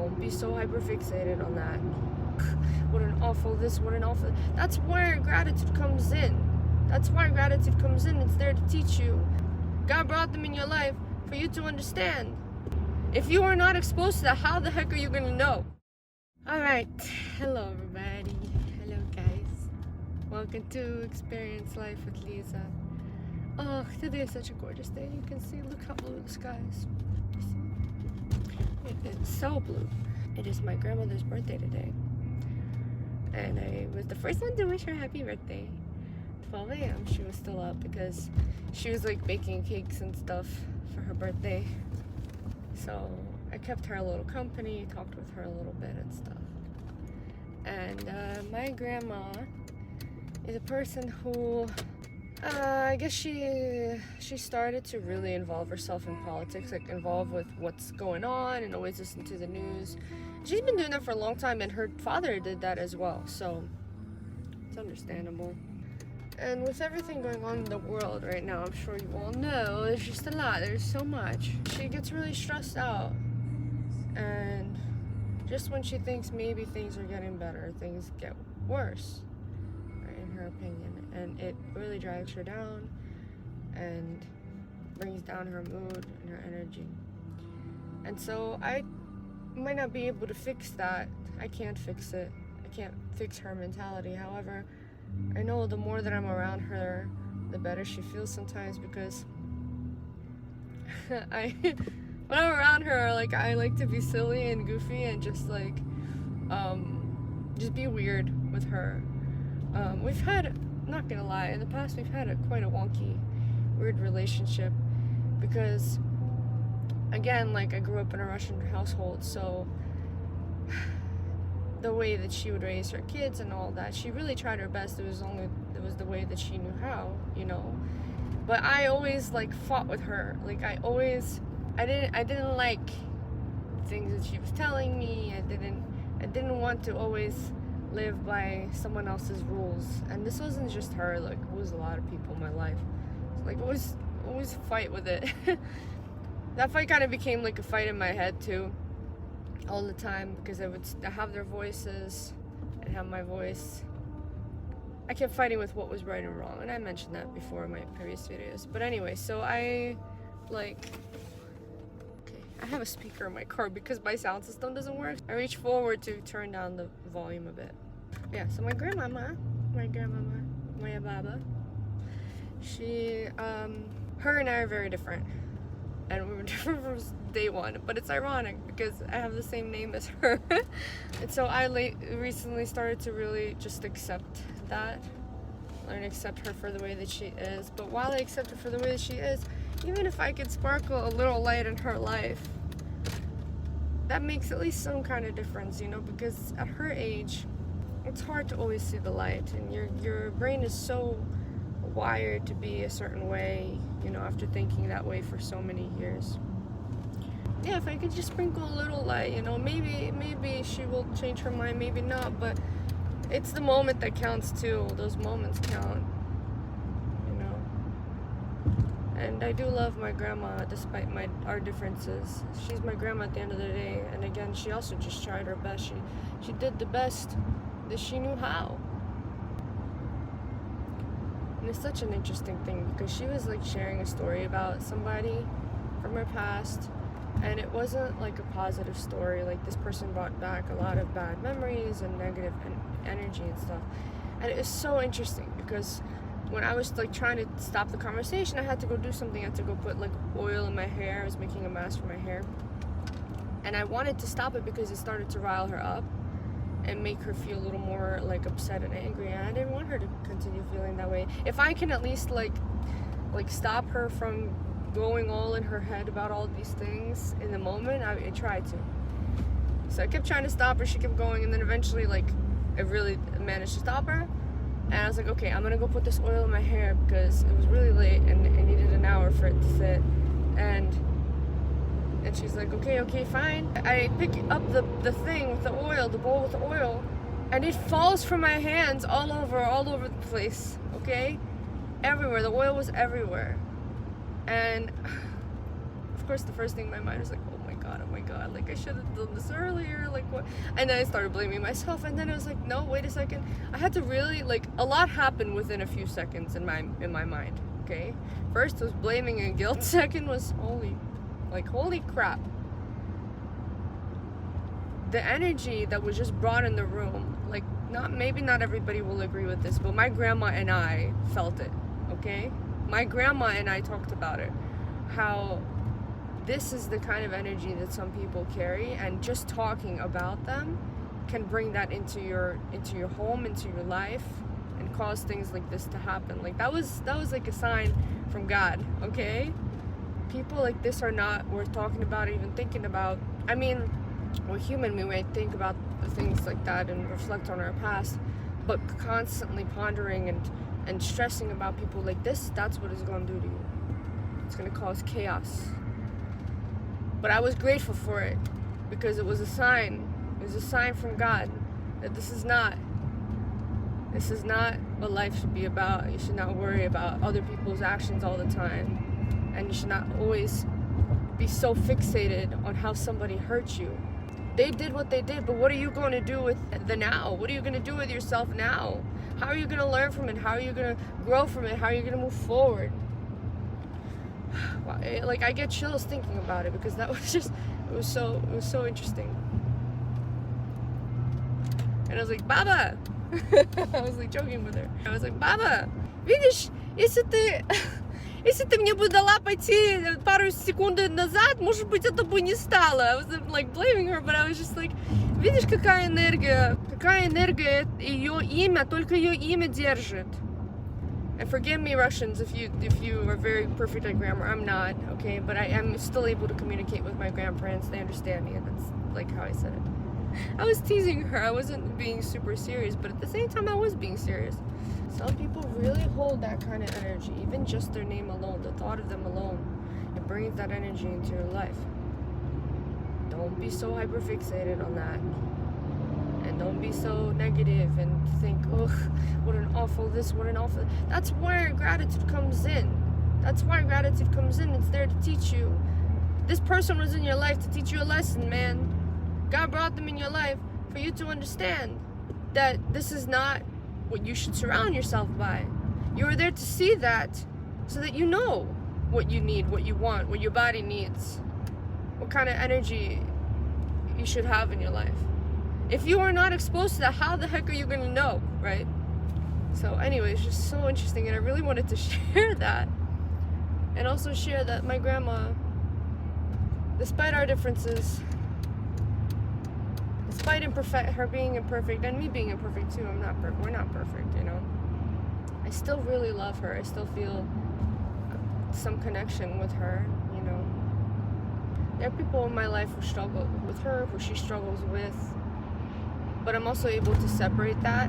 Don't be so hyper fixated on that. What an awful this, what an awful. That's where gratitude comes in. That's why gratitude comes in. It's there to teach you. God brought them in your life for you to understand. If you are not exposed to that, how the heck are you gonna know? Alright, hello everybody. Hello guys. Welcome to Experience Life with Lisa. Oh, today is such a gorgeous day. You can see, look how blue the sky is. It is so blue. It is my grandmother's birthday today. And I was the first one to wish her happy birthday. 12 a.m. she was still up because she was like baking cakes and stuff for her birthday. So I kept her a little company, talked with her a little bit and stuff. And my grandma is a person who I guess she started to really involve herself in politics, like involved with what's going on and always listen to the news. She's been doing that for a long time, and her father did that as well, so it's understandable. And with everything going on in the world right now, I'm sure you all know, there's just a lot, there's so much. She gets really stressed out, and just when she thinks maybe things are getting better, things get worse, right, in her opinion, and it really drags her down and brings down her mood and her energy. And so I might not be able to fix that. I can't fix it. I can't fix her mentality. However, I know the more that I'm around her, the better she feels sometimes, because when I'm around her, like, I like to be silly and goofy and just like just be weird with her. We've had, not gonna lie, in the past we've had quite a wonky, weird relationship, because again, like, I grew up in a Russian household, so the way that she would raise her kids and all that, she really tried her best. It was the way that she knew how, you know. But I always like fought with her. Like, I didn't like things that she was telling me. I didn't want to always live by someone else's rules. And this wasn't just her, like, it was a lot of people in my life. So, like, always fight with it. That fight kind of became like a fight in my head too, all the time, because I would have their voices and have my voice. I kept fighting with what was right and wrong, and I mentioned that before in my previous videos. But anyway, so I have a speaker in my car because my sound system doesn't work. I reach forward to turn down the volume a bit. Yeah, so my grandmama, my baba, she, her and I are very different. And we were different from day one, but it's ironic because I have the same name as her. And so I recently started to really just accept that, and accept her for the way that she is. But while I accept her for the way that she is, even if I could sparkle a little light in her life, that makes at least some kind of difference, you know, because at her age, it's hard to always see the light, and your brain is so wired to be a certain way, you know, after thinking that way for so many years. Yeah, if I could just sprinkle a little light, you know, maybe she will change her mind, maybe not, but it's the moment that counts too. Those moments count, you know. And I do love my grandma despite our differences. She's my grandma at the end of the day, and again, she also just tried her best. She did the best that she knew how. And it's such an interesting thing because she was like sharing a story about somebody from her past, and it wasn't like a positive story. Like, this person brought back a lot of bad memories and negative energy and stuff. And it was so interesting because when I was like trying to stop the conversation, I had to go do something. I had to go put like oil in my hair. I was making a mask for my hair, and I wanted to stop it because it started to rile her up and make her feel a little more like upset and angry, and I didn't want her to continue feeling that way. If I can at least like stop her from going all in her head about all these things in the moment, I tried to. So I kept trying to stop her, she kept going, and then eventually, like, I really managed to stop her, and I was like, okay, I'm gonna go put this oil in my hair because it was really late and I needed an hour for it to sit. And she's like, okay, fine. I pick up the thing with the oil, the bowl with the oil, and it falls from my hands all over the place, okay? Everywhere. The oil was everywhere. And of course, the first thing in my mind was like, oh my God. god, like I should have done this earlier, like what? And then I started blaming myself, and then I was like, no, wait a second. I had to really, like, a lot happened within a few seconds in my mind, okay? First was blaming and guilt, second was holy crap. The energy that was just brought in the room, like, maybe not everybody will agree with this, but my grandma and I felt it, okay? My grandma and I talked about it, how this is the kind of energy that some people carry, and just talking about them can bring that into your home, into your life, and cause things like this to happen. Like that was like a sign from God, okay? People like this are not worth talking about, even thinking about. I mean, we're human, we might think about things like that and reflect on our past, but constantly pondering and stressing about people like this, that's what it's going to do to you. It's going to cause chaos. But I was grateful for it, because it was a sign. It was a sign from God that this is not what life should be about. You should not worry about other people's actions all the time, and you should not always be so fixated on how somebody hurt you. They did what they did, but what are you going to do with the now? What are you going to do with yourself now? How are you going to learn from it? How are you going to grow from it? How are you going to move forward? Like, I get chills thinking about it, because that was just, it was so interesting. And I was like, Baba! I was like joking with her. I was like, Baba, видишь, если ты мне бы дала пойти пару секунд назад, может быть, это бы не стало. I was like blaming her, but I was just like, видишь, какая энергия, ее имя, только ее имя держит. And forgive me, Russians, if you are very perfect at grammar. I'm not, okay, but I am still able to communicate with my grandparents. They understand me, and that's like how I said it. I was teasing her. I wasn't being super serious, but at the same time, I was being serious. Some people really hold that kind of energy, even just their name alone, the thought of them alone, it brings that energy into your life. Don't be so hyperfixated on that. And don't be so negative and think, oh, what an awful this, what an awful... That's where gratitude comes in. That's why gratitude comes in. It's there to teach you. This person was in your life to teach you a lesson, man. God brought them in your life for you to understand that this is not what you should surround yourself by. You are there to see that so that you know what you need, what you want, what your body needs, what kind of energy you should have in your life. If you are not exposed to that, how the heck are you going to know, right? So anyway, it's just so interesting, and I really wanted to share that. And also share that my grandma, despite our differences, despite her being imperfect, and me being imperfect too, we're not perfect, you know. I still really love her. I still feel some connection with her, you know. There are people in my life who struggle with her, who she struggles with. But I'm also able to separate that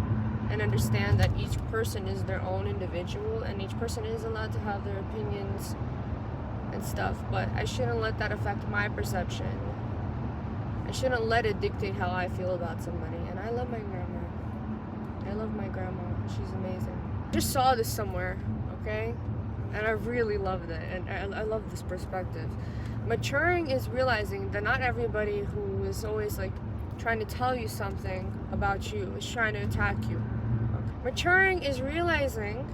and understand that each person is their own individual, and each person is allowed to have their opinions and stuff, but I shouldn't let that affect my perception. I shouldn't let it dictate how I feel about somebody. And I love my grandma. I love my grandma. She's amazing. I just saw this somewhere, okay? And I really loved it, and I love this perspective. Maturing is realizing that not everybody who is always like trying to tell you something about you is trying to attack you. Maturing is realizing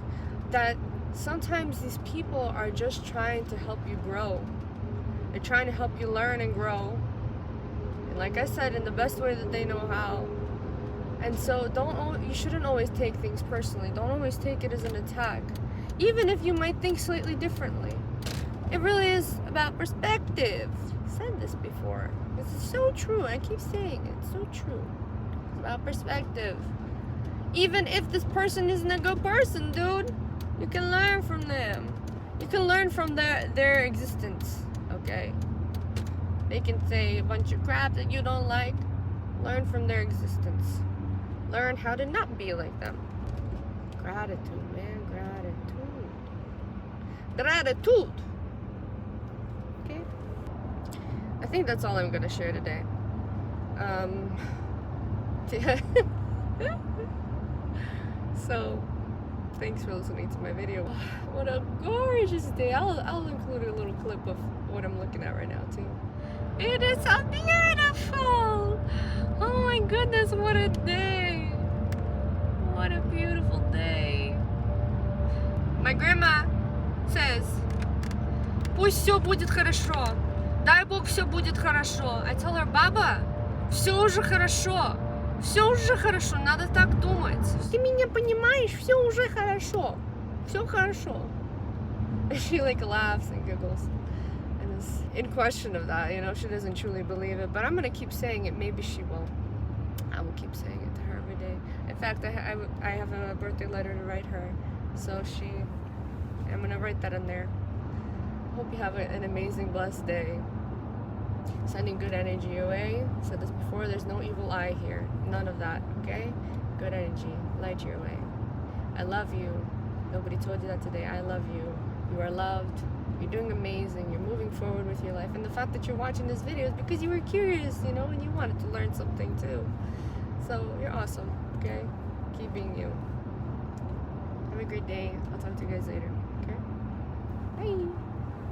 that sometimes these people are just trying to help you grow. They're trying to help you learn and grow. And like I said, in the best way that they know how. And so you shouldn't always take things personally. Don't always take it as an attack. Even if you might think slightly differently. It really is about perspective. I've said this before. This is so true. I keep saying it. It's so true. It's about perspective. Even if this person isn't a good person, dude, you can learn from them. You can learn from their existence, okay? They can say a bunch of crap that you don't like. Learn from their existence. Learn how to not be like them. Gratitude, man. Gratitude. Gratitude. Okay? I think that's all I'm gonna share today. So, thanks for listening to my video. What a gorgeous day. I'll include a little clip of what I'm looking at right now too. It is so beautiful. Oh my goodness, what a day. What a beautiful day. My grandma says, пусть все будет хорошо. Дай Бог, все будет хорошо. I tell her, Баба, все уже хорошо. Все уже хорошо, надо так думать. Ты меня понимаешь, все уже хорошо. Все хорошо. And she like laughs and giggles. And is in question of that, you know, she doesn't truly believe it. But I'm gonna keep saying it, maybe she will. I will keep saying it to her every day. In fact, I have a birthday letter to write her. So I'm gonna write that in there. Hope you have an amazing, blessed day. Sending good energy your way. Said this before, there's no evil eye here. None of that, okay? Good energy, light your way. I love you. Nobody told you that today. I love you. You are loved. You're doing amazing. You're moving forward with your life. And the fact that you're watching this video is because you were curious, you know, and you wanted to learn something too. So you're awesome, okay? Keep being you. Have a great day. I'll talk to you guys later, okay? Bye.